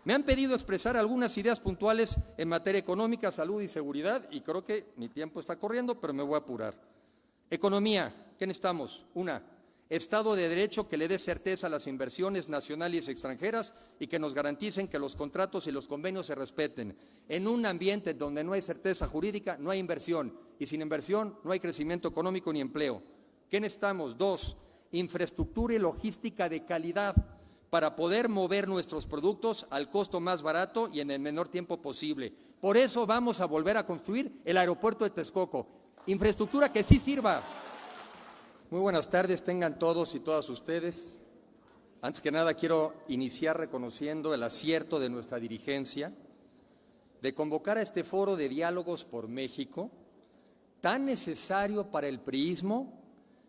Me han pedido expresar algunas ideas puntuales en materia económica, salud y seguridad, y creo que mi tiempo está corriendo, pero me voy a apurar. Economía, ¿qué necesitamos? Una, Estado de Derecho que le dé certeza a las inversiones nacionales y extranjeras y que nos garanticen que los contratos y los convenios se respeten. En un ambiente donde no hay certeza jurídica, no hay inversión, y sin inversión no hay crecimiento económico ni empleo. ¿Qué necesitamos? Dos, infraestructura y logística de calidad para poder mover nuestros productos al costo más barato y en el menor tiempo posible. Por eso vamos a volver a construir el aeropuerto de Texcoco. Infraestructura que sí sirva. Muy buenas tardes, tengan todos y todas ustedes. Antes que nada quiero iniciar reconociendo el acierto de nuestra dirigencia de convocar a este foro de diálogos por México, tan necesario para el priismo,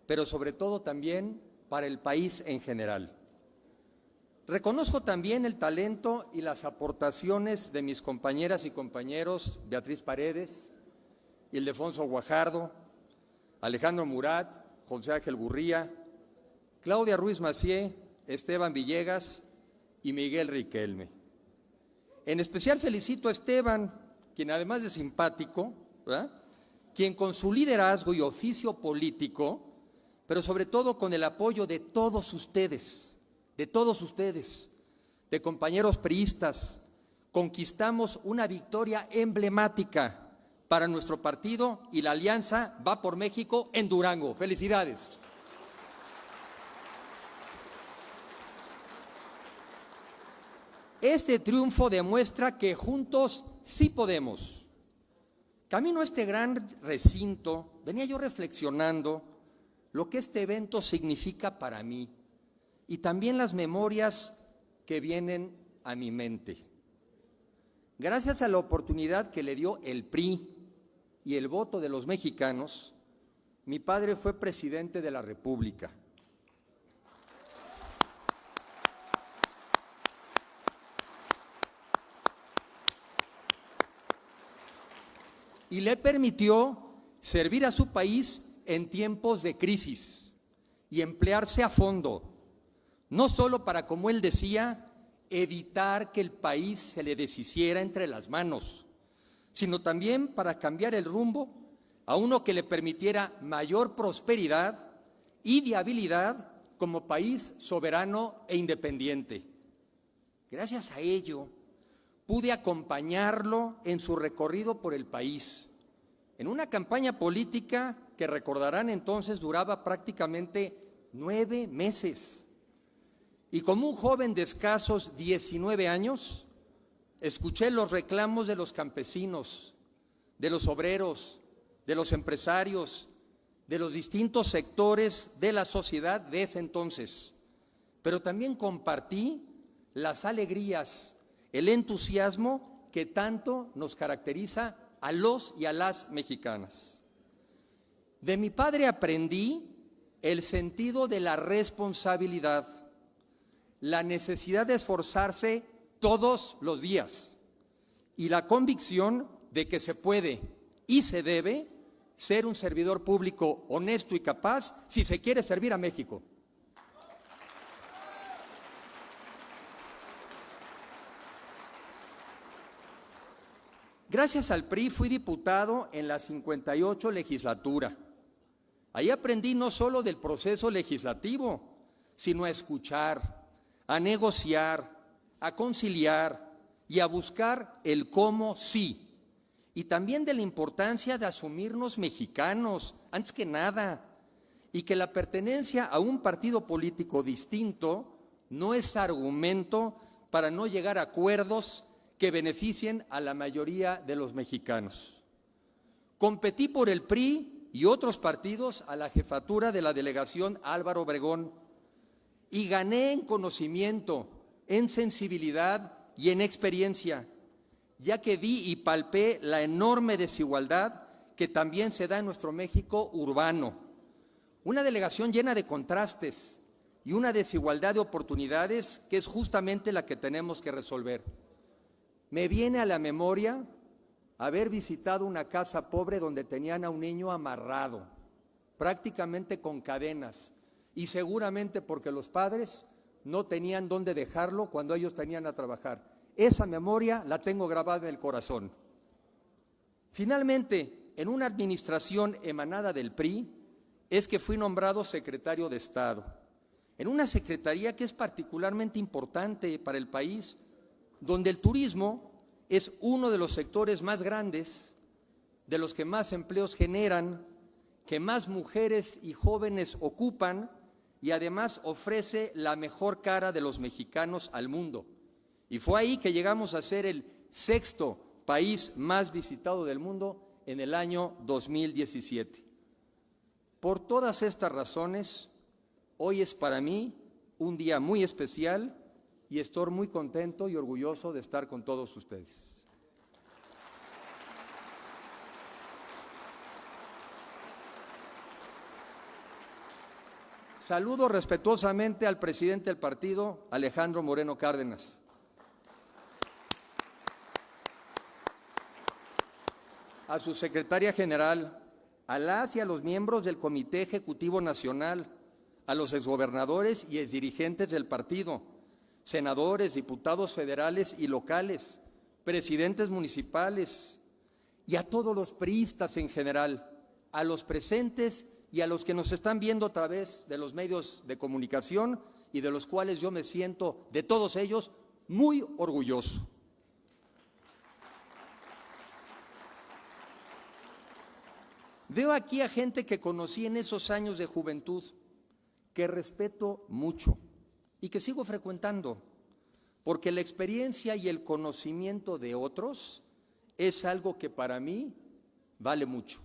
pero sobre todo también para el país en general. Reconozco también el talento y las aportaciones de mis compañeras y compañeros Beatriz Paredes, Ildefonso Guajardo, Alejandro Murat, José Ángel Gurría, Claudia Ruiz Massieu, Esteban Villegas y Miguel Riquelme. En especial felicito a Esteban, quien además de simpático, ¿verdad?, quien con su liderazgo y oficio político, pero sobre todo con el apoyo de todos ustedes, de compañeros priistas, conquistamos una victoria emblemática para nuestro partido y la alianza Va por México en Durango. ¡Felicidades! Este triunfo demuestra que juntos sí podemos. Camino a este gran recinto, venía yo reflexionando lo que este evento significa para mí y también las memorias que vienen a mi mente. Gracias a la oportunidad que le dio el PRI y el voto de los mexicanos, mi padre fue presidente de la República. Y le permitió servir a su país en tiempos de crisis y emplearse a fondo, no solo para, como él decía, evitar que el país se le deshiciera entre las manos, sino también para cambiar el rumbo a uno que le permitiera mayor prosperidad y viabilidad como país soberano e independiente. Gracias a ello, pude acompañarlo en su recorrido por el país, en una campaña política que recordarán entonces duraba prácticamente 9 meses. Y como un joven de escasos 19 años, escuché los reclamos de los campesinos, de los obreros, de los empresarios, de los distintos sectores de la sociedad de ese entonces. Pero también compartí las alegrías, el entusiasmo que tanto nos caracteriza a los y a las mexicanas. De mi padre aprendí el sentido de la responsabilidad, la necesidad de esforzarse todos los días y la convicción de que se puede y se debe ser un servidor público honesto y capaz si se quiere servir a México. Gracias al PRI fui diputado en la 58 legislatura. Ahí aprendí no solo del proceso legislativo, sino a escuchar, a negociar, a conciliar y a buscar el cómo sí. Y también de la importancia de asumirnos mexicanos, antes que nada, y que la pertenencia a un partido político distinto no es argumento para no llegar a acuerdos que beneficien a la mayoría de los mexicanos. Competí por el PRI y otros partidos a la jefatura de la delegación Álvaro Obregón y gané en conocimiento, en sensibilidad y en experiencia, ya que vi y palpé la enorme desigualdad que también se da en nuestro México urbano. Una delegación llena de contrastes y una desigualdad de oportunidades que es justamente la que tenemos que resolver. Me viene a la memoria haber visitado una casa pobre donde tenían a un niño amarrado, prácticamente con cadenas, y seguramente porque los padres no tenían dónde dejarlo cuando ellos tenían a trabajar. esa memoria la tengo grabada en el corazón. Finalmente, en una administración emanada del PRI, es que fui nombrado secretario de Estado, en una secretaría que es particularmente importante para el país, donde el turismo es uno de los sectores más grandes, de los que más empleos generan, que más mujeres y jóvenes ocupan y además ofrece la mejor cara de los mexicanos al mundo. Y fue ahí que llegamos a ser el 6º país más visitado del mundo en el año 2017. Por todas estas razones, hoy es para mí un día muy especial y estoy muy contento y orgulloso de estar con todos ustedes. Saludo respetuosamente al presidente del partido, Alejandro Moreno Cárdenas. A su secretaria general, a las y a los miembros del Comité Ejecutivo Nacional, a los exgobernadores y exdirigentes del partido, senadores, diputados federales y locales, presidentes municipales y a todos los priistas en general, a los presentes y a los que nos están viendo a través de los medios de comunicación y de los cuales yo me siento, de todos ellos, muy orgulloso. Veo aquí a gente que conocí en esos años de juventud, que respeto mucho y que sigo frecuentando, porque la experiencia y el conocimiento de otros es algo que para mí vale mucho.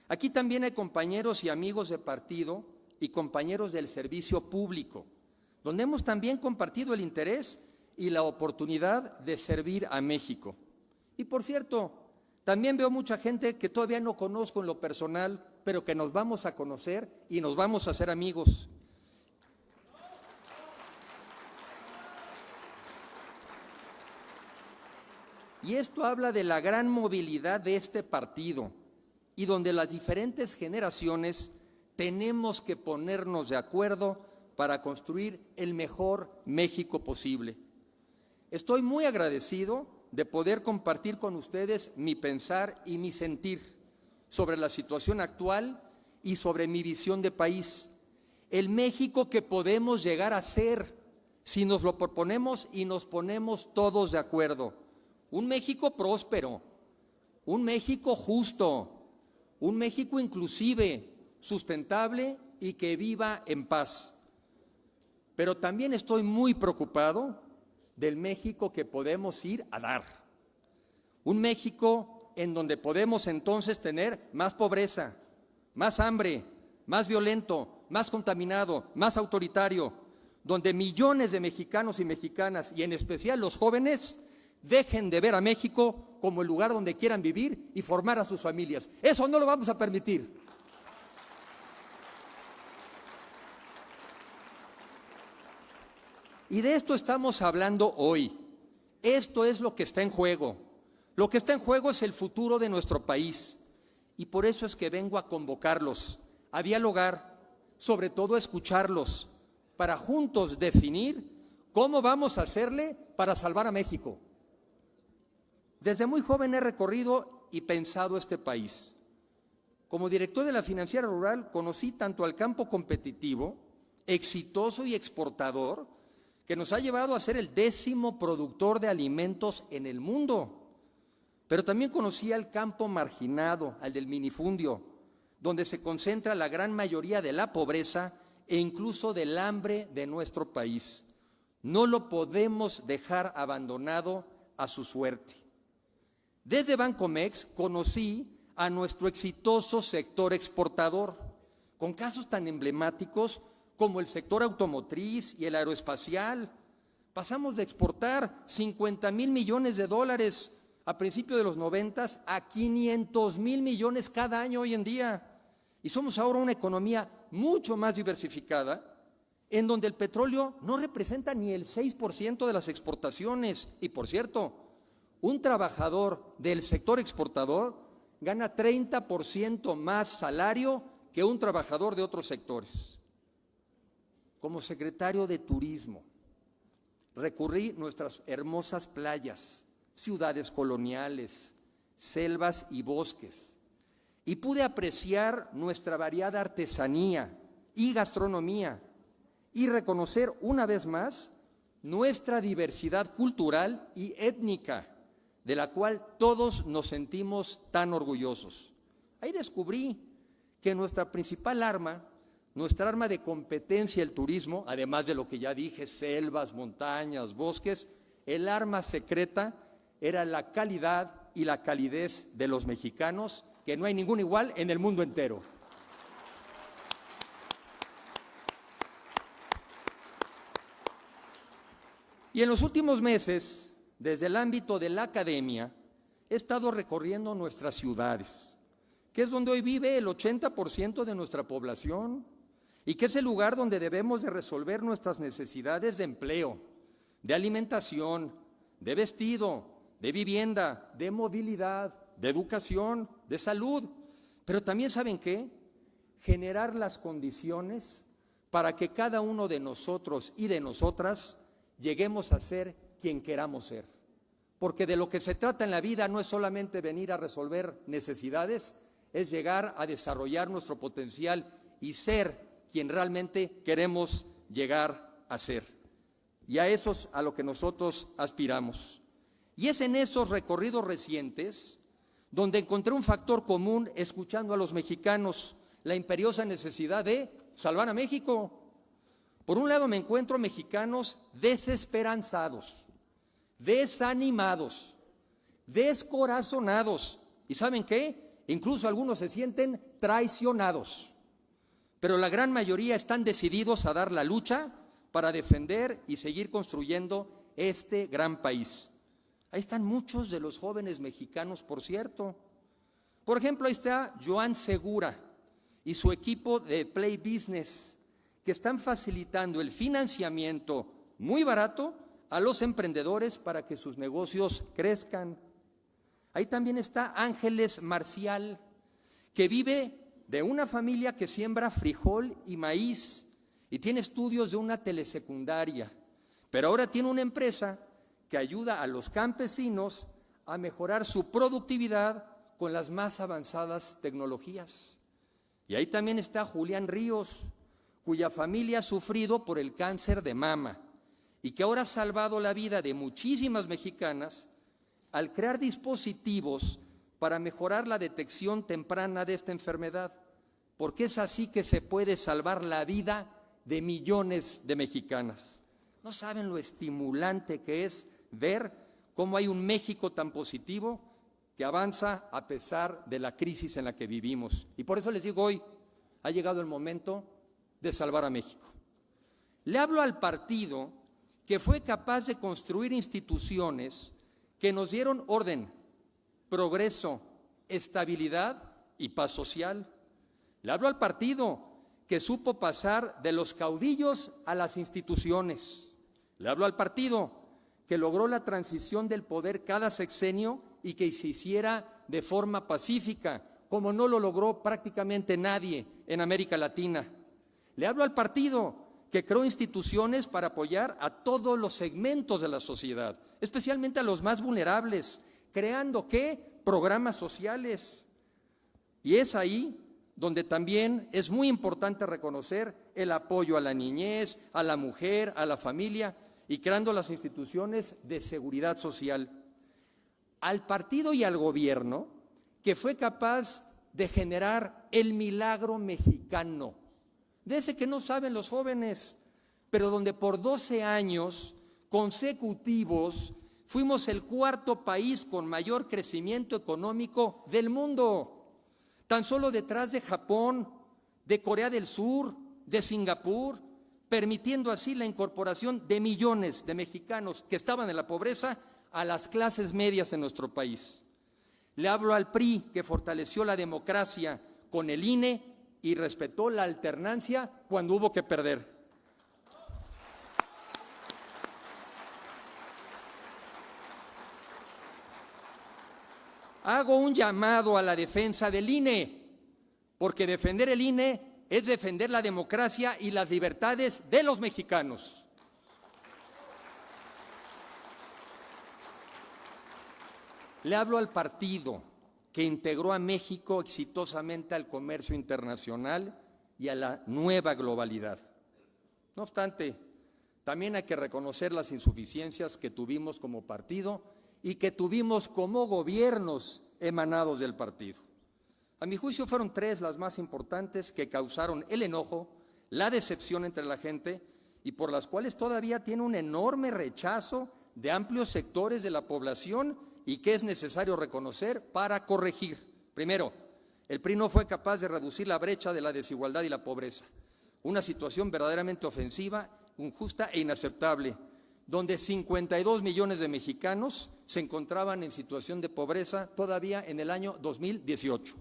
Aquí también hay compañeros y amigos de partido y compañeros del servicio público, donde hemos también compartido el interés y la oportunidad de servir a México. Y por cierto, también veo mucha gente que todavía no conozco en lo personal, pero que nos vamos a conocer y nos vamos a hacer amigos. Y esto habla de la gran movilidad de este partido y donde las diferentes generaciones tenemos que ponernos de acuerdo para construir el mejor México posible. Estoy muy agradecido de poder compartir con ustedes mi pensar y mi sentir sobre la situación actual y sobre mi visión de país. El México que podemos llegar a ser si nos lo proponemos y nos ponemos todos de acuerdo. Un México próspero, un México justo, un México inclusive, sustentable y que viva en paz. Pero también estoy muy preocupado del México que podemos ir a dar. Un México en donde podemos entonces tener más pobreza, más hambre, más violento, más contaminado, más autoritario, donde millones de mexicanos y mexicanas, y en especial los jóvenes, dejen de ver a México como el lugar donde quieran vivir y formar a sus familias. Eso no lo vamos a permitir. Y de esto estamos hablando hoy. Esto es lo que está en juego. Lo que está en juego es el futuro de nuestro país. Y por eso es que vengo a convocarlos, a dialogar, sobre todo a escucharlos, para juntos definir cómo vamos a hacerle para salvar a México. Desde muy joven he recorrido y pensado este país. Como director de la Financiera Rural, conocí tanto al campo competitivo, exitoso y exportador, que nos ha llevado a ser el 10º productor de alimentos en el mundo. Pero también conocí al campo marginado, al del minifundio, donde se concentra la gran mayoría de la pobreza e incluso del hambre de nuestro país. No lo podemos dejar abandonado a su suerte. Desde Bancomex conocí a nuestro exitoso sector exportador, con casos tan emblemáticos como el sector automotriz y el aeroespacial. Pasamos de exportar $50,000 millones a principios de los 90 a 500,000 millones cada año hoy en día. Y somos ahora una economía mucho más diversificada, en donde el petróleo no representa ni el 6% de las exportaciones. Y por cierto, un trabajador del sector exportador gana 30% más salario que un trabajador de otros sectores. Como secretario de Turismo, recorrí nuestras hermosas playas, ciudades coloniales, selvas y bosques, y pude apreciar nuestra variada artesanía y gastronomía y reconocer una vez más nuestra diversidad cultural y étnica, de la cual todos nos sentimos tan orgullosos. Ahí descubrí que nuestra principal arma, nuestra arma de competencia, el turismo, además de lo que ya dije, selvas, montañas, bosques, el arma secreta era la calidad y la calidez de los mexicanos, que no hay ningún igual en el mundo entero. Y en los últimos meses, desde el ámbito de la academia, he estado recorriendo nuestras ciudades, que es donde hoy vive el 80% de nuestra población y que es el lugar donde debemos de resolver nuestras necesidades de empleo, de alimentación, de vestido, de vivienda, de movilidad, de educación, de salud. Pero también, ¿saben qué? Generar las condiciones para que cada uno de nosotros y de nosotras lleguemos a ser quien queramos ser. Porque de lo que se trata en la vida no es solamente venir a resolver necesidades, es llegar a desarrollar nuestro potencial y ser quien realmente queremos llegar a ser. Y a eso es a lo que nosotros aspiramos. Y es en esos recorridos recientes donde encontré un factor común escuchando a los mexicanos, la imperiosa necesidad de salvar a México. Por un lado me encuentro mexicanos desesperanzados, desanimados, descorazonados. ¿Y saben qué? Incluso algunos se sienten traicionados. Pero la gran mayoría están decididos a dar la lucha para defender y seguir construyendo este gran país. Ahí están muchos de los jóvenes mexicanos, por cierto. Por ejemplo, ahí está Joan Segura y su equipo de Play Business, que están facilitando el financiamiento muy barato a los emprendedores para que sus negocios crezcan. Ahí también está Ángeles Marcial, que vive de una familia que siembra frijol y maíz y tiene estudios de una telesecundaria, pero ahora tiene una empresa que ayuda a los campesinos a mejorar su productividad con las más avanzadas tecnologías. Y ahí también está Julián Ríos, cuya familia ha sufrido por el cáncer de mama y que ahora ha salvado la vida de muchísimas mexicanas al crear dispositivos para mejorar la detección temprana de esta enfermedad, porque es así que se puede salvar la vida de millones de mexicanas. No saben lo estimulante que es ver cómo hay un México tan positivo que avanza a pesar de la crisis en la que vivimos. Y por eso les digo hoy, ha llegado el momento de salvar a México. Le hablo al partido que fue capaz de construir instituciones que nos dieron orden, progreso, estabilidad y paz social. Le hablo al partido que supo pasar de los caudillos a las instituciones. Le hablo al partido que logró la transición del poder cada sexenio y que se hiciera de forma pacífica, como no lo logró prácticamente nadie en América Latina. Le hablo al partido que creó instituciones para apoyar a todos los segmentos de la sociedad, especialmente a los más vulnerables, creando ¿qué? Programas sociales. Y es ahí donde también es muy importante reconocer el apoyo a la niñez, a la mujer, a la familia y creando las instituciones de seguridad social. Al partido y al gobierno que fue capaz de generar el milagro mexicano, de ese que no saben los jóvenes, pero donde por 12 años consecutivos fuimos el cuarto país con mayor crecimiento económico del mundo, tan solo detrás de Japón, de Corea del Sur, de Singapur, permitiendo así la incorporación de millones de mexicanos que estaban en la pobreza a las clases medias en nuestro país. Le hablo al PRI, que fortaleció la democracia con el INE y respetó la alternancia cuando hubo que perder. Hago un llamado a la defensa del INE, porque defender el INE es defender la democracia y las libertades de los mexicanos. Le hablo al partido que integró a México exitosamente al comercio internacional y a la nueva globalidad. No obstante, también hay que reconocer las insuficiencias que tuvimos como partido y que tuvimos como gobiernos emanados del partido. A mi juicio fueron tres las más importantes que causaron el enojo, la decepción entre la gente y por las cuales todavía tiene un enorme rechazo de amplios sectores de la población y que es necesario reconocer para corregir. Primero, el PRI no fue capaz de reducir la brecha de la desigualdad y la pobreza, una situación verdaderamente ofensiva, injusta e inaceptable, donde 52 millones de mexicanos se encontraban en situación de pobreza todavía en el año 2018.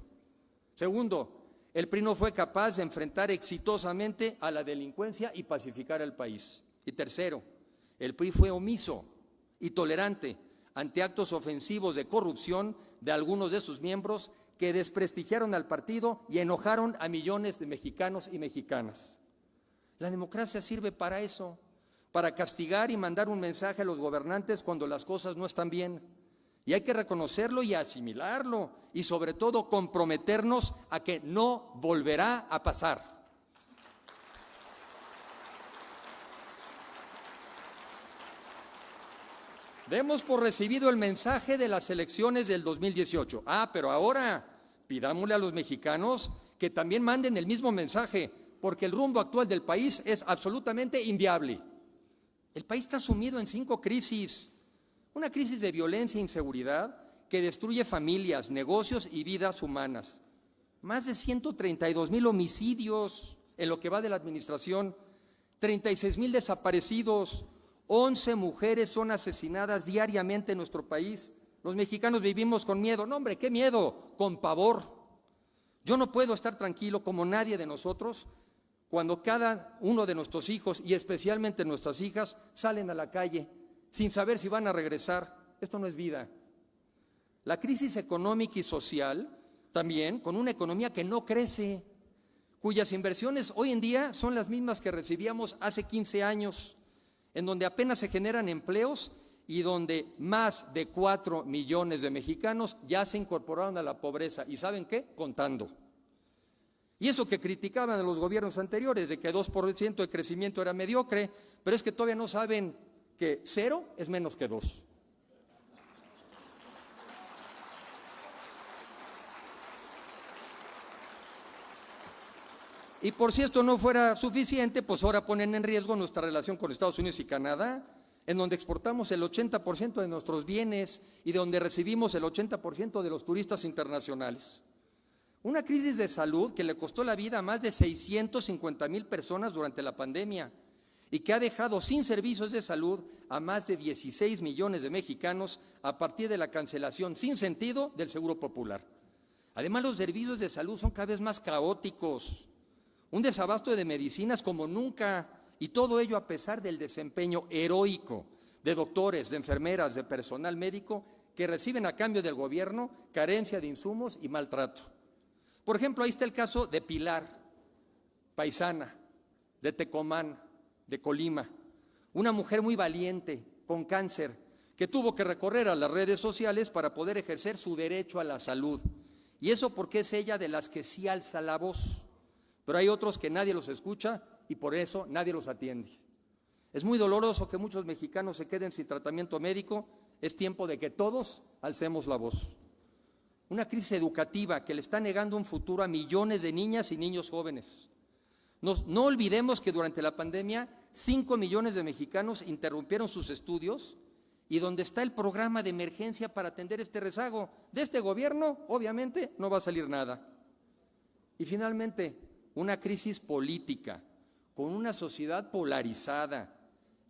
Segundo, el PRI no fue capaz de enfrentar exitosamente a la delincuencia y pacificar al país. Y tercero, el PRI fue omiso y tolerante ante actos ofensivos de corrupción de algunos de sus miembros que desprestigiaron al partido y enojaron a millones de mexicanos y mexicanas. La democracia sirve para eso, para castigar y mandar un mensaje a los gobernantes cuando las cosas no están bien. Y hay que reconocerlo y asimilarlo y sobre todo comprometernos a que no volverá a pasar. Demos por recibido el mensaje de las elecciones del 2018. Pero ahora pidámosle a los mexicanos que también manden el mismo mensaje, porque el rumbo actual del país es absolutamente inviable. El país está sumido en 5 crisis. Una crisis de violencia e inseguridad que destruye familias, negocios y vidas humanas. Más de 132,000 homicidios en lo que va de la administración, 36,000 desaparecidos, 11 mujeres son asesinadas diariamente en nuestro país. Los mexicanos vivimos con miedo. No, hombre, ¿qué miedo? Con pavor. Yo no puedo estar tranquilo como nadie de nosotros cuando cada uno de nuestros hijos y especialmente nuestras hijas salen a la calle sin saber si van a regresar. Esto no es vida. La crisis económica y social también, con una economía que no crece, cuyas inversiones hoy en día son las mismas que recibíamos hace 15 años, en donde apenas se generan empleos y donde más de 4 millones de mexicanos ya se incorporaron a la pobreza. ¿Y saben qué? Contando. Y eso que criticaban a los gobiernos anteriores, de que 2% de crecimiento era mediocre, pero es que todavía no saben que 0 es menos que 2. Y por si esto no fuera suficiente, pues ahora ponen en riesgo nuestra relación con Estados Unidos y Canadá, en donde exportamos el 80% de nuestros bienes y de donde recibimos el 80% de los turistas internacionales. Una crisis de salud que le costó la vida a más de 650,000 personas durante la pandemia y que ha dejado sin servicios de salud a más de 16 millones de mexicanos a partir de la cancelación sin sentido del Seguro Popular. Además, los servicios de salud son cada vez más caóticos, un desabasto de medicinas como nunca, y todo ello a pesar del desempeño heroico de doctores, de enfermeras, de personal médico que reciben a cambio del gobierno carencia de insumos y maltrato. Por ejemplo, ahí está el caso de Pilar, paisana, de Tecomán, de Colima, una mujer muy valiente, con cáncer, que tuvo que recorrer a las redes sociales para poder ejercer su derecho a la salud. Y eso porque es ella de las que sí alza la voz. Pero hay otros que nadie los escucha y por eso nadie los atiende. Es muy doloroso que muchos mexicanos se queden sin tratamiento médico. Es tiempo de que todos alcemos la voz. Una crisis educativa que le está negando un futuro a millones de niñas y niños jóvenes. No olvidemos que durante la pandemia 5 millones de mexicanos interrumpieron sus estudios y donde está el programa de emergencia para atender este rezago de este gobierno, obviamente no va a salir nada. Y finalmente, una crisis política, con una sociedad polarizada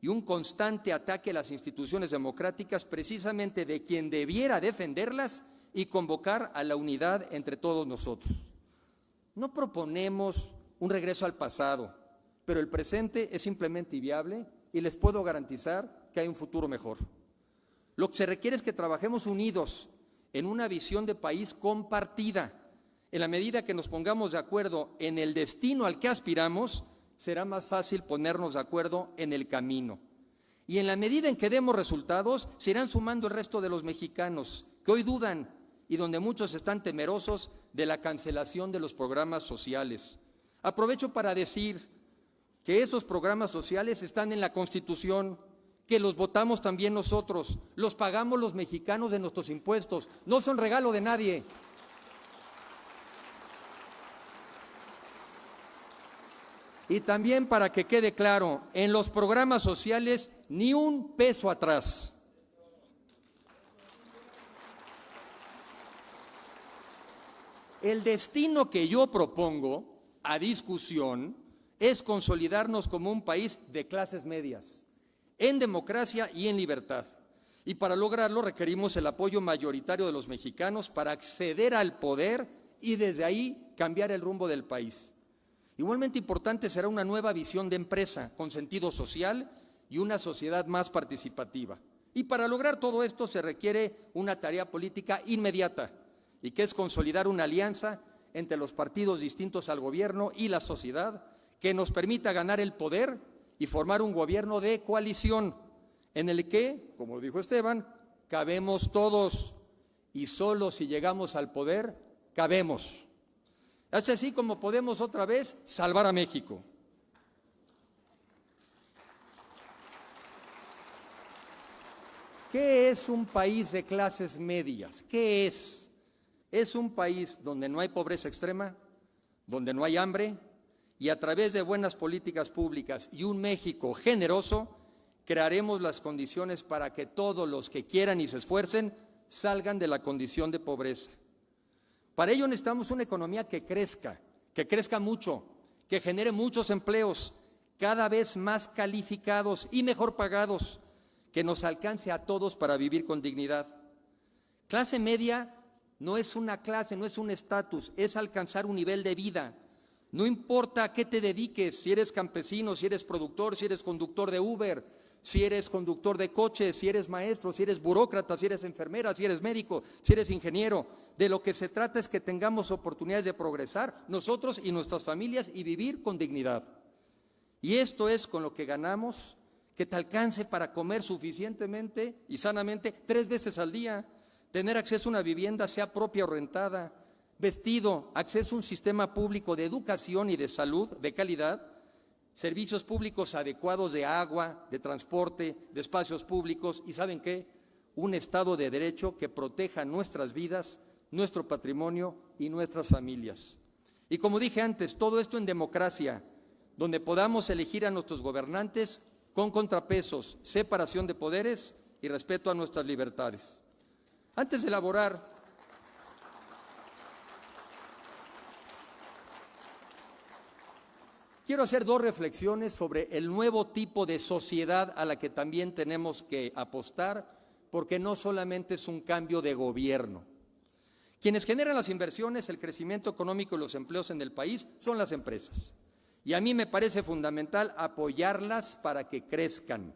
y un constante ataque a las instituciones democráticas, precisamente de quien debiera defenderlas y convocar a la unidad entre todos nosotros. No proponemos un regreso al pasado, pero el presente es simplemente inviable y les puedo garantizar que hay un futuro mejor. Lo que se requiere es que trabajemos unidos en una visión de país compartida. En la medida que nos pongamos de acuerdo en el destino al que aspiramos, será más fácil ponernos de acuerdo en el camino. Y en la medida en que demos resultados, se irán sumando el resto de los mexicanos que hoy dudan y donde muchos están temerosos de la cancelación de los programas sociales. Aprovecho para decir que esos programas sociales están en la Constitución, que los votamos también nosotros, los pagamos los mexicanos de nuestros impuestos, no son regalo de nadie. Y también para que quede claro, en los programas sociales ni un peso atrás. El destino que yo propongo a discusión es consolidarnos como un país de clases medias, en democracia y en libertad. Y para lograrlo requerimos el apoyo mayoritario de los mexicanos para acceder al poder y desde ahí cambiar el rumbo del país. Igualmente importante será una nueva visión de empresa con sentido social y una sociedad más participativa. Y para lograr todo esto se requiere una tarea política inmediata, y que es consolidar una alianza entre los partidos distintos al gobierno y la sociedad que nos permita ganar el poder y formar un gobierno de coalición en el que, como dijo Esteban, cabemos todos y solo si llegamos al poder, cabemos. Es así como podemos otra vez salvar a México. ¿Qué es un país de clases medias? ¿Qué es? Es un país donde no hay pobreza extrema, donde no hay hambre, y a través de buenas políticas públicas y un México generoso, crearemos las condiciones para que todos los que quieran y se esfuercen salgan de la condición de pobreza. Para ello necesitamos una economía que crezca mucho, que genere muchos empleos, cada vez más calificados y mejor pagados, que nos alcance a todos para vivir con dignidad. Clase media no es una clase, no es un estatus, es alcanzar un nivel de vida. No importa a qué te dediques, si eres campesino, si eres productor, si eres conductor de Uber, si eres conductor de coche, si eres maestro, si eres burócrata, si eres enfermera, si eres médico, si eres ingeniero. De lo que se trata es que tengamos oportunidades de progresar nosotros y nuestras familias y vivir con dignidad. Y esto es con lo que ganamos, que te alcance para comer suficientemente y sanamente 3 veces al día, tener acceso a una vivienda, sea propia o rentada, vestido, acceso a un sistema público de educación y de salud de calidad, servicios públicos adecuados de agua, de transporte, de espacios públicos y ¿saben qué? Un Estado de Derecho que proteja nuestras vidas, nuestro patrimonio y nuestras familias. Y como dije antes, todo esto en democracia, donde podamos elegir a nuestros gobernantes con contrapesos, separación de poderes y respeto a nuestras libertades. Antes de elaborar quiero hacer 2 reflexiones sobre el nuevo tipo de sociedad a la que también tenemos que apostar, porque no solamente es un cambio de gobierno. Quienes generan las inversiones, el crecimiento económico y los empleos en el país son las empresas. Y a mí me parece fundamental apoyarlas para que crezcan.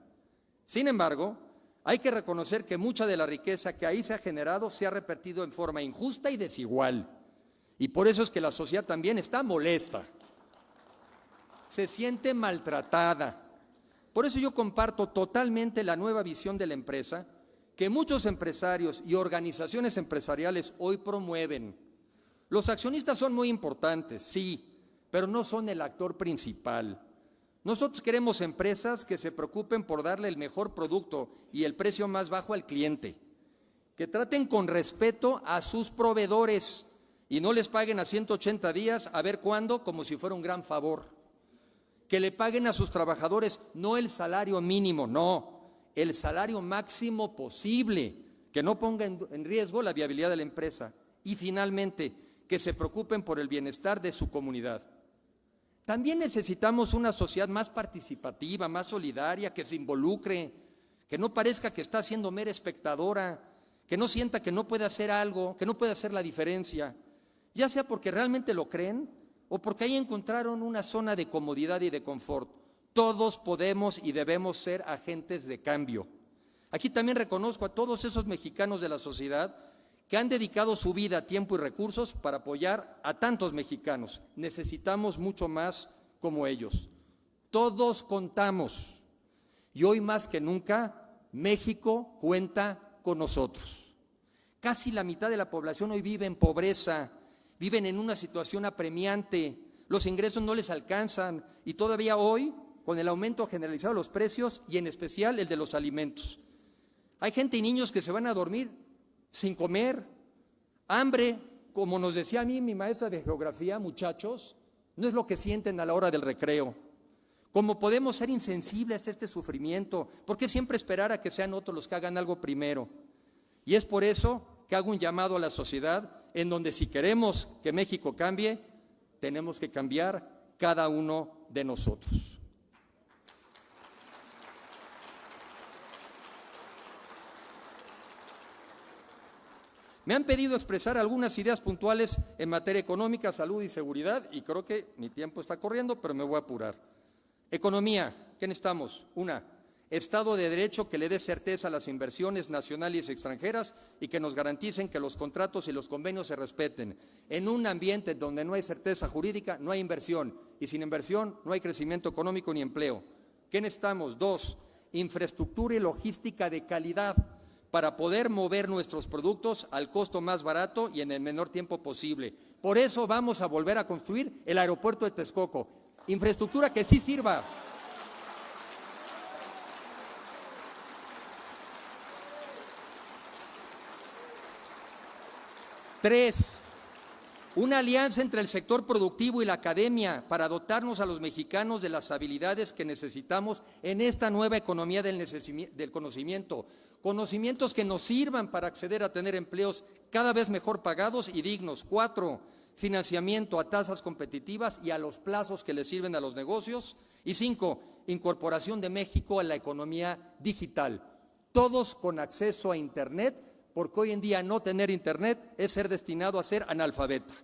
Sin embargo, hay que reconocer que mucha de la riqueza que ahí se ha generado se ha repartido en forma injusta y desigual. Y por eso es que la sociedad también está molesta. Se siente maltratada. Por eso yo comparto totalmente la nueva visión de la empresa que muchos empresarios y organizaciones empresariales hoy promueven. Los accionistas son muy importantes, sí, pero no son el actor principal. Nosotros queremos empresas que se preocupen por darle el mejor producto y el precio más bajo al cliente, que traten con respeto a sus proveedores y no les paguen a 180 días a ver cuándo, como si fuera un gran favor. Que le paguen a sus trabajadores no el salario mínimo, no, el salario máximo posible, que no ponga en riesgo la viabilidad de la empresa. Y finalmente, que se preocupen por el bienestar de su comunidad. También necesitamos una sociedad más participativa, más solidaria, que se involucre, que no parezca que está siendo mera espectadora, que no sienta que no puede hacer algo, que no puede hacer la diferencia, ya sea porque realmente lo creen o porque ahí encontraron una zona de comodidad y de confort. Todos podemos y debemos ser agentes de cambio. Aquí también reconozco a todos esos mexicanos de la sociedad que han dedicado su vida, tiempo y recursos para apoyar a tantos mexicanos. Necesitamos mucho más como ellos. Todos contamos. Y hoy más que nunca, México cuenta con nosotros. Casi la mitad de la población hoy vive en pobreza, viven en una situación apremiante, los ingresos no les alcanzan y todavía hoy, con el aumento generalizado de los precios y en especial el de los alimentos. Hay gente y niños que se van a dormir sin comer, hambre, como nos decía a mí mi maestra de geografía, muchachos, no es lo que sienten a la hora del recreo. ¿Cómo podemos ser insensibles a este sufrimiento? ¿Por qué siempre esperar a que sean otros los que hagan algo primero? Y es por eso que hago un llamado a la sociedad en donde si queremos que México cambie, tenemos que cambiar cada uno de nosotros. Me han pedido expresar algunas ideas puntuales en materia económica, salud y seguridad, y creo que mi tiempo está corriendo, pero me voy a apurar. Economía, ¿qué necesitamos? Una, Estado de Derecho que le dé certeza a las inversiones nacionales y extranjeras y que nos garanticen que los contratos y los convenios se respeten. En un ambiente donde no hay certeza jurídica, no hay inversión, y sin inversión no hay crecimiento económico ni empleo. ¿Qué necesitamos? Dos, infraestructura y logística de calidad para poder mover nuestros productos al costo más barato y en el menor tiempo posible. Por eso vamos a volver a construir el aeropuerto de Texcoco. Infraestructura que sí sirva. Tres, una alianza entre el sector productivo y la academia para dotarnos a los mexicanos de las habilidades que necesitamos en esta nueva economía del conocimiento. Conocimientos que nos sirvan para acceder a tener empleos cada vez mejor pagados y dignos. Cuatro, financiamiento a tasas competitivas y a los plazos que le sirven a los negocios. Y cinco, incorporación de México a la economía digital. Todos con acceso a Internet, porque hoy en día no tener Internet es ser destinado a ser analfabeta.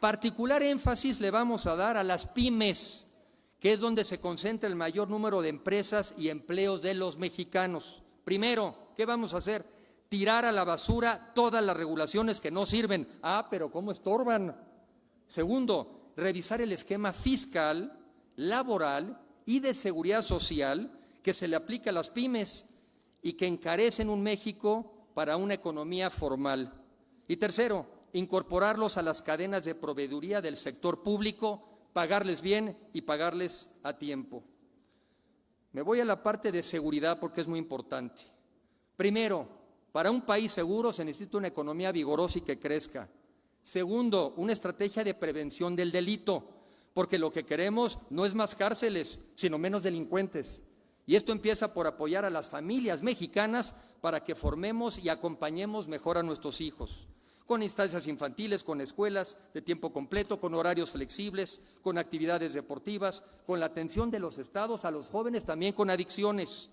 Particular énfasis le vamos a dar a las pymes, que es donde se concentra el mayor número de empresas y empleos de los mexicanos. Primero, ¿qué vamos a hacer? Tirar a la basura todas las regulaciones que no sirven. Pero ¿cómo estorban? Segundo, revisar el esquema fiscal, laboral y de seguridad social que se le aplica a las pymes y que encarecen un México para una economía formal. Y tercero, incorporarlos a las cadenas de proveeduría del sector público, pagarles bien y pagarles a tiempo. Me voy a la parte de seguridad porque es muy importante. Primero, para un país seguro se necesita una economía vigorosa y que crezca. Segundo, una estrategia de prevención del delito, porque lo que queremos no es más cárceles, sino menos delincuentes. Y esto empieza por apoyar a las familias mexicanas para que formemos y acompañemos mejor a nuestros hijos, con instancias infantiles, con escuelas de tiempo completo, con horarios flexibles, con actividades deportivas, con la atención de los estados a los jóvenes también con adicciones.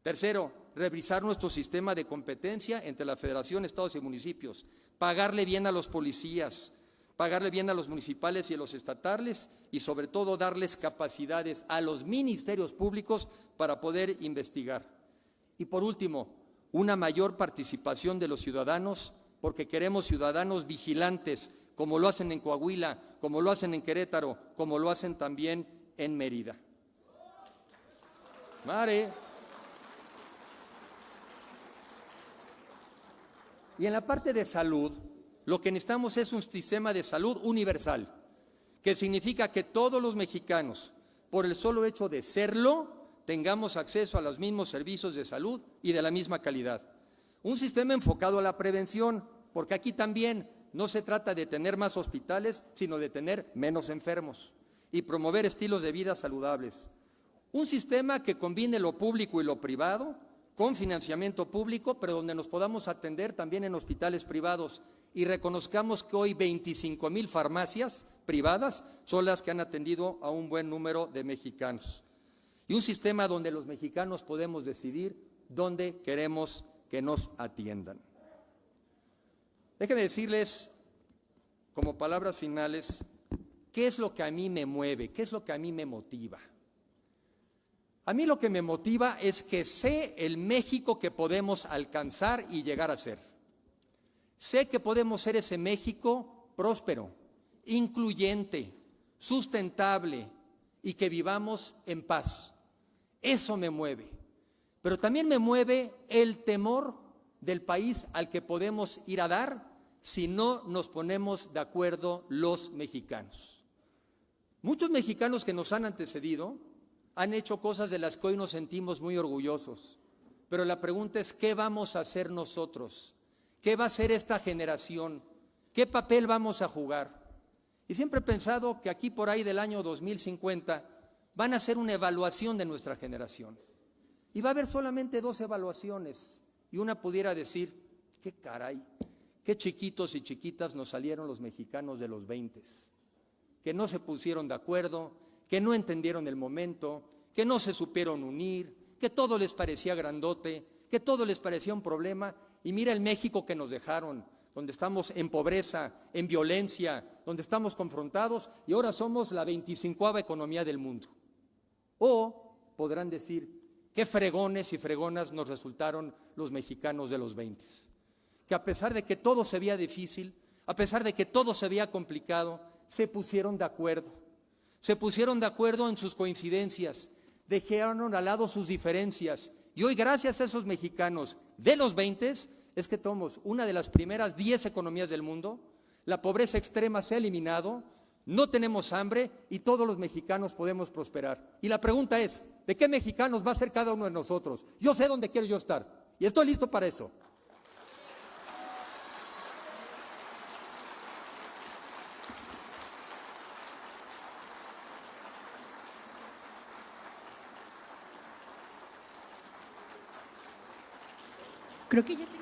Tercero, revisar nuestro sistema de competencia entre la Federación, estados y municipios, pagarle bien a los policías, pagarle bien a los municipales y a los estatales y sobre todo darles capacidades a los ministerios públicos para poder investigar. Y por último, una mayor participación de los ciudadanos, porque queremos ciudadanos vigilantes, como lo hacen en Coahuila, como lo hacen en Querétaro, como lo hacen también en Mérida. Mare. Y en la parte de salud, lo que necesitamos es un sistema de salud universal, que significa que todos los mexicanos, por el solo hecho de serlo, tengamos acceso a los mismos servicios de salud y de la misma calidad. Un sistema enfocado a la prevención, porque aquí también no se trata de tener más hospitales, sino de tener menos enfermos y promover estilos de vida saludables. Un sistema que combine lo público y lo privado, con financiamiento público, pero donde nos podamos atender también en hospitales privados y reconozcamos que hoy 25,000 farmacias privadas son las que han atendido a un buen número de mexicanos. Y un sistema donde los mexicanos podemos decidir dónde queremos que nos atiendan. Déjenme decirles, como palabras finales, qué es lo que a mí me mueve, qué es lo que a mí me motiva. A mí lo que me motiva es que sé el México que podemos alcanzar y llegar a ser. Sé que podemos ser ese México próspero, incluyente, sustentable y que vivamos en paz. Eso me mueve. Pero también me mueve el temor del país al que podemos ir a dar si no nos ponemos de acuerdo los mexicanos. Muchos mexicanos que nos han antecedido han hecho cosas de las que hoy nos sentimos muy orgullosos. Pero la pregunta es, ¿qué vamos a hacer nosotros? ¿Qué va a hacer esta generación? ¿Qué papel vamos a jugar? Y siempre he pensado que aquí por ahí del año 2050 van a hacer una evaluación de nuestra generación. Y va a haber solamente 2 evaluaciones. Y una pudiera decir, qué caray, qué chiquitos y chiquitas nos salieron los mexicanos de los 20, que no se pusieron de acuerdo, que no entendieron el momento, que no se supieron unir, que todo les parecía grandote, que todo les parecía un problema. Y mira el México que nos dejaron, donde estamos en pobreza, en violencia, donde estamos confrontados y ahora somos la 25ª economía del mundo. O podrán decir, qué fregones y fregonas nos resultaron los mexicanos de los 20, que a pesar de que todo se veía difícil, a pesar de que todo se veía complicado, se pusieron de acuerdo. Se pusieron de acuerdo en sus coincidencias, dejaron al lado sus diferencias. Y hoy, gracias a esos mexicanos de los 20, es que somos una de las primeras 10 economías del mundo, la pobreza extrema se ha eliminado, no tenemos hambre y todos los mexicanos podemos prosperar. Y la pregunta es, ¿de qué mexicanos va a ser cada uno de nosotros? Yo sé dónde quiero yo estar y estoy listo para eso. Creo que ya tengo.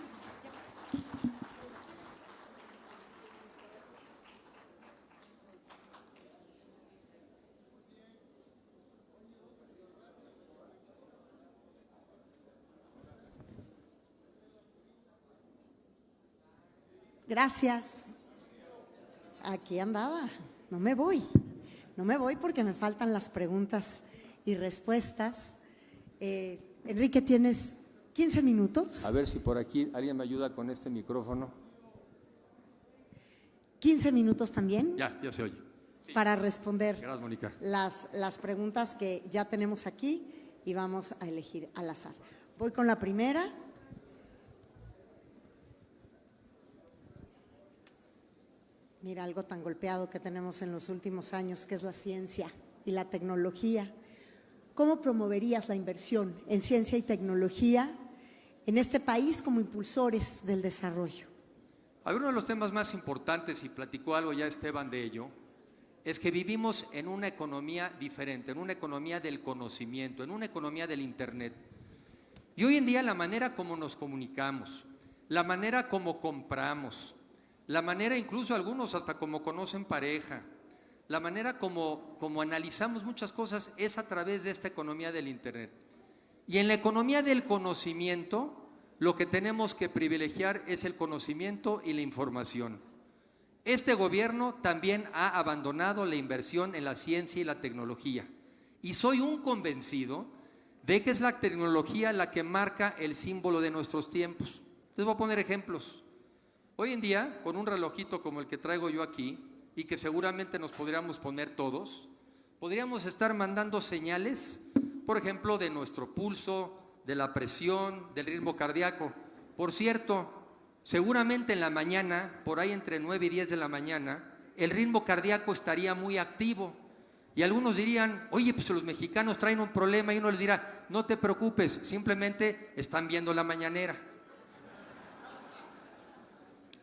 Gracias. Aquí andaba. No me voy porque me faltan las preguntas y respuestas. Enrique, tienes 15 minutos. A ver si por aquí alguien me ayuda con este micrófono. 15 minutos también. Ya se oye. Sí. Para responder. Gracias, Mónica. Las preguntas que ya tenemos aquí y vamos a elegir al azar. Voy con la primera. Mira, algo tan golpeado que tenemos en los últimos años, que es la ciencia y la tecnología. ¿Cómo promoverías la inversión en ciencia y tecnología en este país como impulsores del desarrollo? A ver, uno de los temas más importantes, y platicó algo ya Esteban de ello, es que vivimos en una economía diferente, en una economía del conocimiento, en una economía del Internet. Y hoy en día la manera como nos comunicamos, la manera como compramos, la manera incluso algunos hasta como conocen pareja, la manera como analizamos muchas cosas es a través de esta economía del Internet. Y en la economía del conocimiento, lo que tenemos que privilegiar es el conocimiento y la información. Este gobierno también ha abandonado la inversión en la ciencia y la tecnología. Y soy un convencido de que es la tecnología la que marca el símbolo de nuestros tiempos. Les voy a poner ejemplos. Hoy en día, con un relojito como el que traigo yo aquí, y que seguramente nos podríamos poner todos, podríamos estar mandando señales, por ejemplo, de nuestro pulso, de la presión, del ritmo cardíaco. Por cierto, seguramente en la mañana, por ahí entre 9 y 10 de la mañana, el ritmo cardíaco estaría muy activo. Y algunos dirían, oye, pues los mexicanos traen un problema, y uno les dirá, no te preocupes, simplemente están viendo la mañanera.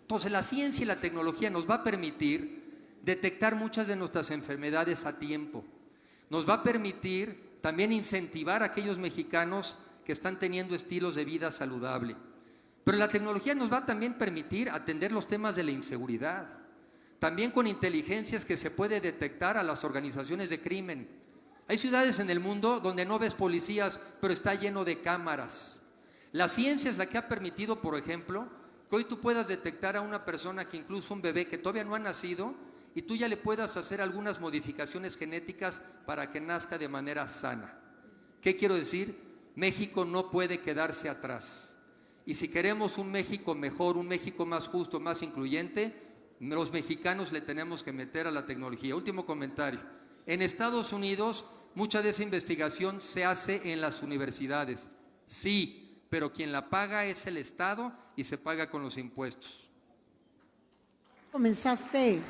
Entonces la ciencia y la tecnología nos va a permitir detectar muchas de nuestras enfermedades a tiempo. Nos va a permitir también incentivar a aquellos mexicanos que están teniendo estilos de vida saludable. Pero la tecnología nos va a también permitir atender los temas de la inseguridad. También con inteligencias que se puede detectar a las organizaciones de crimen. Hay ciudades en el mundo donde no ves policías, pero está lleno de cámaras. La ciencia es la que ha permitido, por ejemplo, que hoy tú puedas detectar a una persona, que incluso un bebé que todavía no ha nacido, y tú ya le puedas hacer algunas modificaciones genéticas para que nazca de manera sana. ¿Qué quiero decir? México no puede quedarse atrás. Y si queremos un México mejor, un México más justo, más incluyente, los mexicanos le tenemos que meter a la tecnología. Último comentario. En Estados Unidos, mucha de esa investigación se hace en las universidades. Sí, pero quien la paga es el Estado y se paga con los impuestos. Comenzaste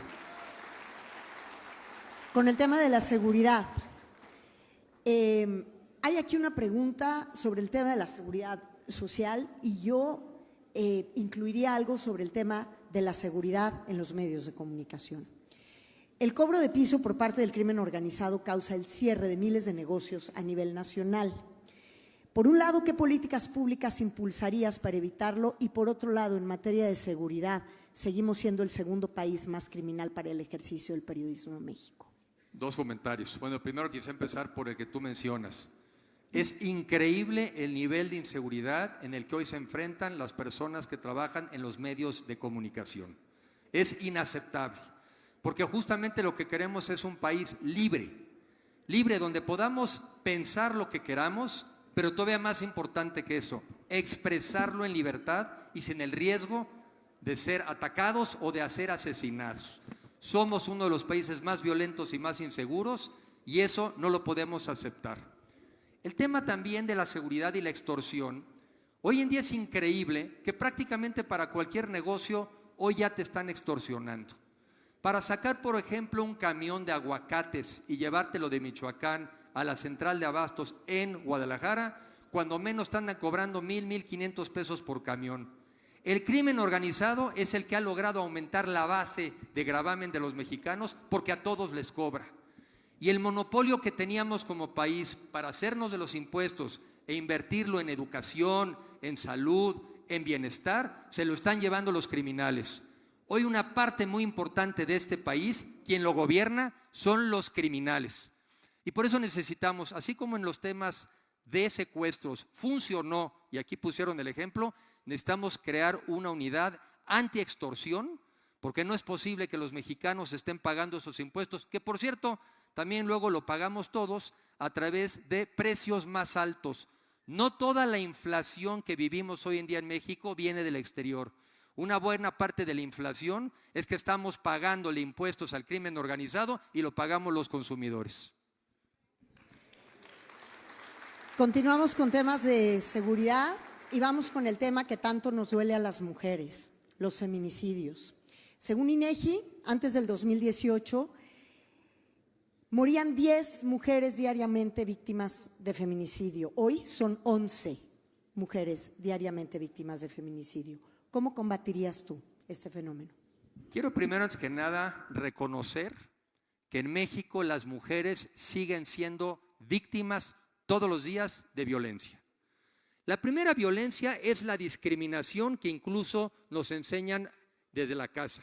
con el tema de la seguridad. Hay aquí una pregunta sobre el tema de la seguridad social y yo incluiría algo sobre el tema de la seguridad en los medios de comunicación. El cobro de piso por parte del crimen organizado causa el cierre de miles de negocios a nivel nacional. Por un lado, ¿qué políticas públicas impulsarías para evitarlo? Y por otro lado, en materia de seguridad, seguimos siendo el segundo país más criminal para el ejercicio del periodismo en México. Dos comentarios. Bueno, primero quise empezar por el que tú mencionas. Es increíble el nivel de inseguridad en el que hoy se enfrentan las personas que trabajan en los medios de comunicación. Es inaceptable, porque justamente lo que queremos es un país libre, libre donde podamos pensar lo que queramos, pero todavía más importante que eso, expresarlo en libertad y sin el riesgo de ser atacados o de ser asesinados. Somos uno de los países más violentos y más inseguros y eso no lo podemos aceptar. El tema también de la seguridad y la extorsión, hoy en día es increíble que prácticamente para cualquier negocio hoy ya te están extorsionando. Para sacar, por ejemplo, un camión de aguacates y llevártelo de Michoacán a la central de abastos en Guadalajara, cuando menos te andan cobrando 1,500 pesos por camión. El crimen organizado es el que ha logrado aumentar la base de gravamen de los mexicanos porque a todos les cobra. Y el monopolio que teníamos como país para hacernos de los impuestos e invertirlo en educación, en salud, en bienestar, se lo están llevando los criminales. Hoy una parte muy importante de este país, quien lo gobierna, son los criminales. Y por eso necesitamos, así como en los temas de secuestros funcionó, y aquí pusieron el ejemplo, necesitamos crear una unidad anti-extorsión, porque no es posible que los mexicanos estén pagando esos impuestos, que por cierto, también luego lo pagamos todos a través de precios más altos. No toda la inflación que vivimos hoy en día en México viene del exterior. Una buena parte de la inflación es que estamos pagándole impuestos al crimen organizado y lo pagamos los consumidores. Continuamos con temas de seguridad y vamos con el tema que tanto nos duele a las mujeres, los feminicidios. Según INEGI, antes del 2018, morían 10 mujeres diariamente víctimas de feminicidio. Hoy son 11 mujeres diariamente víctimas de feminicidio. ¿Cómo combatirías tú este fenómeno? Quiero primero, antes que nada, reconocer que en México las mujeres siguen siendo víctimas todos los días de violencia. La primera violencia es la discriminación que incluso nos enseñan desde la casa.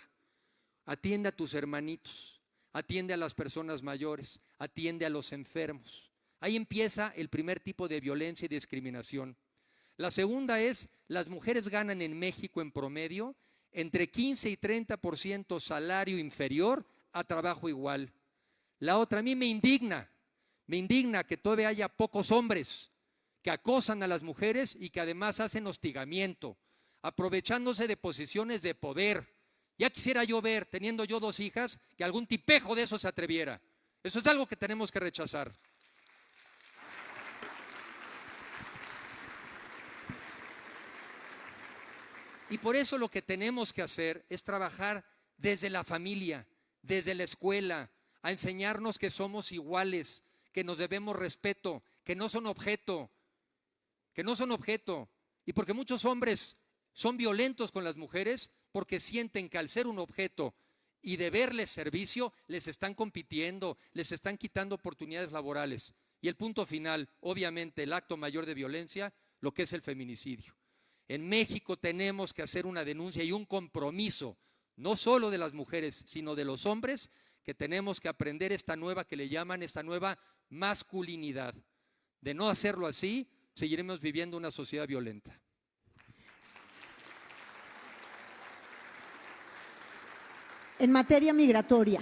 Atiende a tus hermanitos, atiende a las personas mayores, atiende a los enfermos. Ahí empieza el primer tipo de violencia y discriminación. La segunda es, las mujeres ganan en México en promedio entre 15 y 30% salario inferior a trabajo igual. La otra, a mí me indigna que todavía haya pocos hombres que acosan a las mujeres y que además hacen hostigamiento, aprovechándose de posiciones de poder. Ya quisiera yo ver, teniendo yo 2 hijas, que algún tipejo de eso se atreviera. Eso es algo que tenemos que rechazar. Y por eso lo que tenemos que hacer es trabajar desde la familia, desde la escuela, a enseñarnos que somos iguales, que nos debemos respeto, que no son objeto, y porque muchos hombres son violentos con las mujeres porque sienten que al ser un objeto y deberles servicio, les están compitiendo, les están quitando oportunidades laborales. Y el punto final, obviamente, el acto mayor de violencia, lo que es el feminicidio. En México tenemos que hacer una denuncia y un compromiso, no solo de las mujeres, sino de los hombres, que tenemos que aprender esta nueva, que le llaman esta nueva masculinidad. De no hacerlo así, seguiremos viviendo una sociedad violenta. En materia migratoria,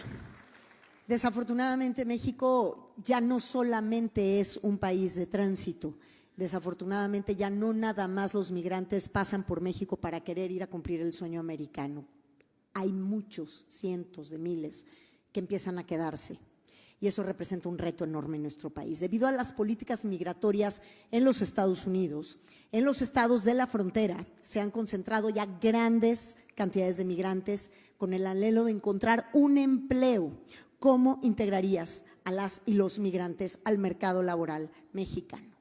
desafortunadamente México ya no solamente es un país de tránsito. Desafortunadamente ya no nada más los migrantes pasan por México para querer ir a cumplir el sueño americano. hay muchos, cientos de miles que empiezan a quedarse. Y eso representa un reto enorme en nuestro país. Debido a las políticas migratorias en los Estados Unidos, en los estados de la frontera se han concentrado ya grandes cantidades de migrantes con el anhelo de encontrar un empleo. ¿Cómo integrarías a las y los migrantes al mercado laboral mexicano?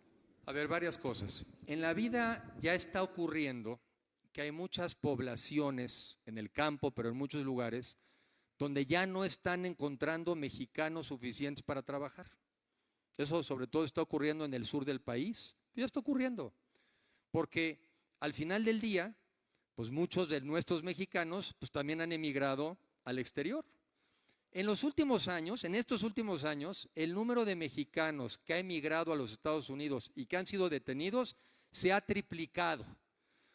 A ver, varias cosas. En la vida ya está ocurriendo que hay muchas poblaciones en el campo, pero en muchos lugares, donde ya no están encontrando mexicanos suficientes para trabajar. Eso sobre todo está ocurriendo en el sur del país, ya está ocurriendo, porque al final del día, pues muchos de nuestros mexicanos pues también han emigrado al exterior. En estos últimos años, el número de mexicanos que ha emigrado a los Estados Unidos y que han sido detenidos se ha triplicado.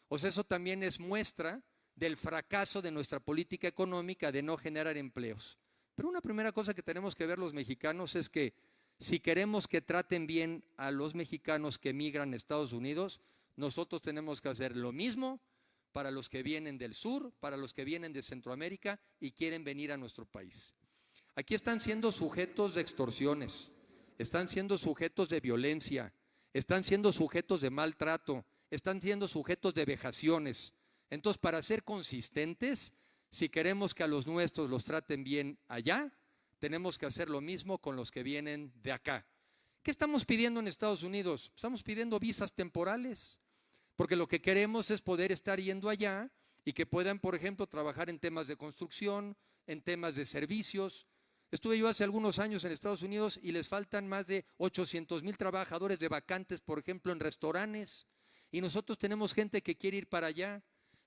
O sea, eso también es muestra del fracaso de nuestra política económica de no generar empleos. Pero una primera cosa que tenemos que ver los mexicanos es que si queremos que traten bien a los mexicanos que emigran a Estados Unidos, nosotros tenemos que hacer lo mismo para los que vienen del sur, para los que vienen de Centroamérica y quieren venir a nuestro país. Aquí están siendo sujetos de extorsiones, están siendo sujetos de violencia, están siendo sujetos de maltrato, están siendo sujetos de vejaciones. Entonces, para ser consistentes, si queremos que a los nuestros los traten bien allá, tenemos que hacer lo mismo con los que vienen de acá. ¿Qué estamos pidiendo en Estados Unidos? Estamos pidiendo visas temporales, porque lo que queremos es poder estar yendo allá y que puedan, por ejemplo, trabajar en temas de construcción, en temas de servicios. Estuve yo hace algunos años en Estados Unidos y les faltan más de 800,000 trabajadores de vacantes, por ejemplo, en restaurantes. Y nosotros tenemos gente que quiere ir para allá,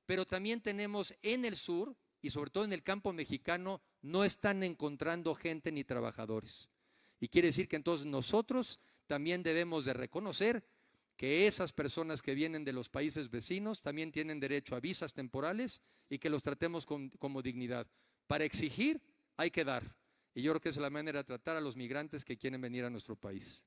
pero también tenemos en el sur y sobre todo en el campo mexicano, no están encontrando gente ni trabajadores. Y quiere decir que entonces nosotros también debemos de reconocer que esas personas que vienen de los países vecinos también tienen derecho a visas temporales y que los tratemos como dignidad. Para exigir hay que dar. Y yo creo que esa es la manera de tratar a los migrantes que quieren venir a nuestro país.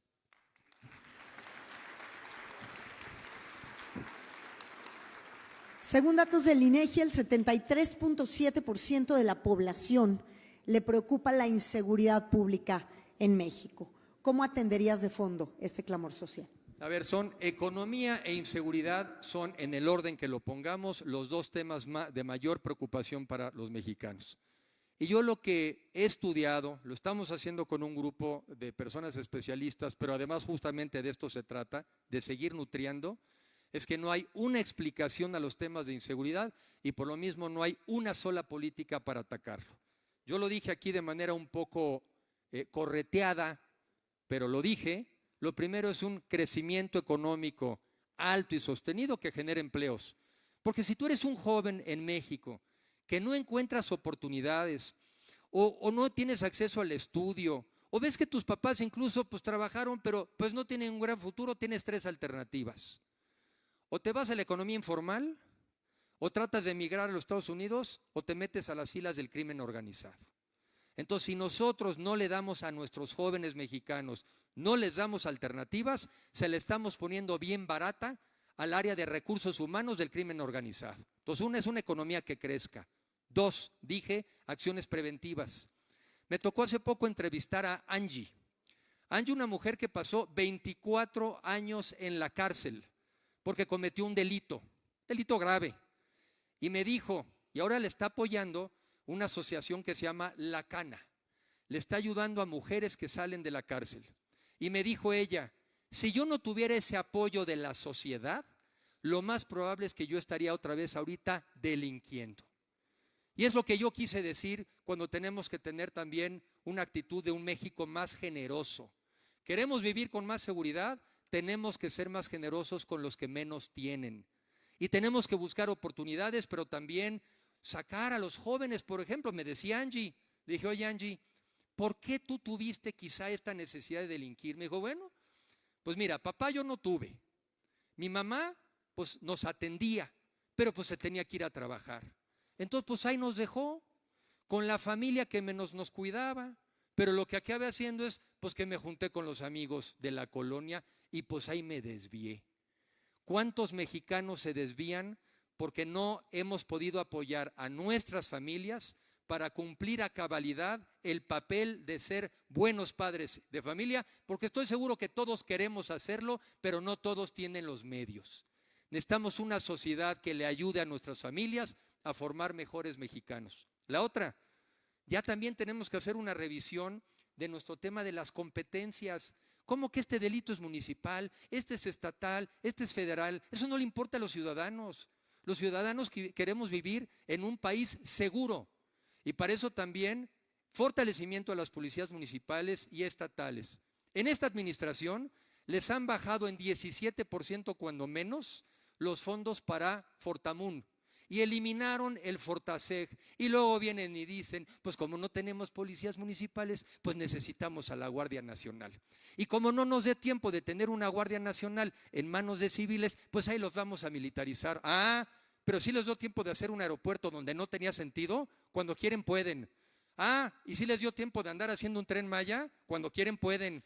Según datos del INEGI, el 73.7% de la población le preocupa la inseguridad pública en México. ¿Cómo atenderías de fondo este clamor social? A ver, son economía e inseguridad, son en el orden que lo pongamos los dos temas de mayor preocupación para los mexicanos. Y yo lo que he estudiado, lo estamos haciendo con un grupo de personas especialistas, pero además justamente de esto se trata, de seguir nutriendo, es que no hay una explicación a los temas de inseguridad y por lo mismo no hay una sola política para atacarlo. Yo lo dije aquí de manera un poco correteada, pero lo dije. Lo primero es un crecimiento económico alto y sostenido que genere empleos. Porque si tú eres un joven en México que no encuentras oportunidades o no tienes acceso al estudio o ves que tus papás incluso pues trabajaron pero pues no tienen un gran futuro, tienes tres alternativas. O te vas a la economía informal, o tratas de emigrar a los Estados Unidos, o te metes a las filas del crimen organizado. Entonces, si nosotros no le damos a nuestros jóvenes mexicanos, no les damos alternativas, se le estamos poniendo bien barata al área de recursos humanos del crimen organizado. Entonces, una es una economía que crezca. Dos, dije, acciones preventivas. Me tocó hace poco entrevistar a Angie. Angie, una mujer que pasó 24 años en la cárcel porque cometió un delito grave. Y me dijo, y ahora le está apoyando una asociación que se llama La Cana. Le está ayudando a mujeres que salen de la cárcel. Y me dijo ella, si yo no tuviera ese apoyo de la sociedad, lo más probable es que yo estaría otra vez ahorita delinquiendo. Y es lo que yo quise decir cuando tenemos que tener también una actitud de un México más generoso. Queremos vivir con más seguridad, tenemos que ser más generosos con los que menos tienen. Y tenemos que buscar oportunidades, pero también sacar a los jóvenes. Por ejemplo, me decía Angie, le dije, oye Angie, ¿por qué tú tuviste quizá esta necesidad de delinquir? Me dijo, bueno, pues mira, papá yo no tuve. Mi mamá pues nos atendía, pero pues se tenía que ir a trabajar. Entonces pues ahí nos dejó con la familia que menos nos cuidaba. Pero lo que acabé haciendo es pues que me junté con los amigos de la colonia y pues ahí me desvié. ¿Cuántos mexicanos se desvían porque no hemos podido apoyar a nuestras familias para cumplir a cabalidad el papel de ser buenos padres de familia, porque estoy seguro que todos queremos hacerlo, pero no todos tienen los medios. Necesitamos una sociedad que le ayude a nuestras familias a formar mejores mexicanos. La otra, ya también tenemos que hacer una revisión de nuestro tema de las competencias. ¿Cómo que este delito es municipal, este es estatal, este es federal? Eso no le importa a los ciudadanos. Los ciudadanos queremos vivir en un país seguro. Y para eso también fortalecimiento a las policías municipales y estatales. En esta administración les han bajado en 17% cuando menos los fondos para Fortamun y eliminaron el Fortaseg. Y luego vienen y dicen, pues como no tenemos policías municipales, pues necesitamos a la Guardia Nacional. Y como no nos dé tiempo de tener una Guardia Nacional en manos de civiles, pues ahí los vamos a militarizar. Ah, pero sí les dio tiempo de hacer un aeropuerto donde no tenía sentido. Cuando quieren pueden. Ah, y sí les dio tiempo de andar haciendo un Tren Maya. Cuando quieren pueden.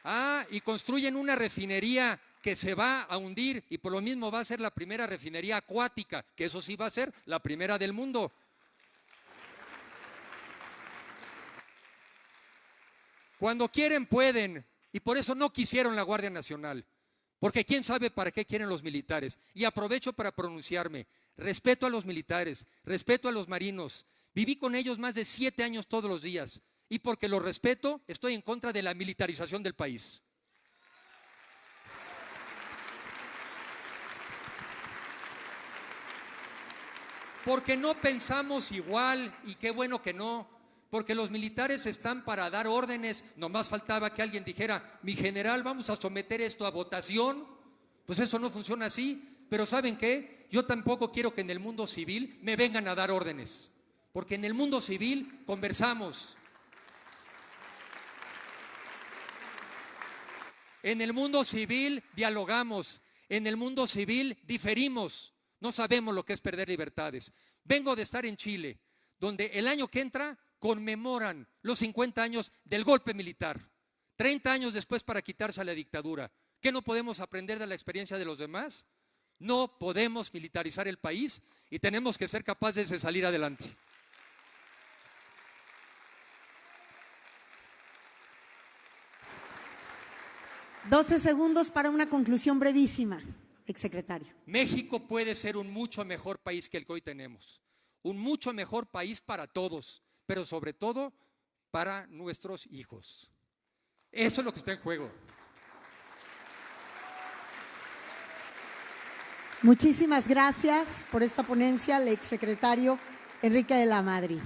Ah, y construyen una refinería que se va a hundir y por lo mismo va a ser la primera refinería acuática, que eso sí va a ser la primera del mundo. Cuando quieren pueden, y por eso no quisieron la Guardia Nacional, porque quién sabe para qué quieren los militares. Y aprovecho para pronunciarme, respeto a los militares, respeto a los marinos, viví con ellos más de 7 años todos los días, y porque los respeto, estoy en contra de la militarización del país. Porque no pensamos igual, y qué bueno que no. Porque los militares están para dar órdenes, nomás faltaba que alguien dijera, mi general, vamos a someter esto a votación. Pues eso no funciona así, pero ¿saben qué? Yo tampoco quiero que en el mundo civil me vengan a dar órdenes, porque en el mundo civil conversamos. En el mundo civil dialogamos, en el mundo civil diferimos, no sabemos lo que es perder libertades. Vengo de estar en Chile, donde el año que entra conmemoran los 50 años del golpe militar, 30 años después para quitarse a la dictadura. ¿Qué no podemos aprender de la experiencia de los demás? No podemos militarizar el país y tenemos que ser capaces de salir adelante. $12 segundos para una conclusión brevísima, exsecretario. México puede ser un mucho mejor país que el que hoy tenemos, un mucho mejor país para todos, pero sobre todo para nuestros hijos. Eso es lo que está en juego. Muchísimas gracias por esta ponencia al exsecretario Enrique de la Madrid.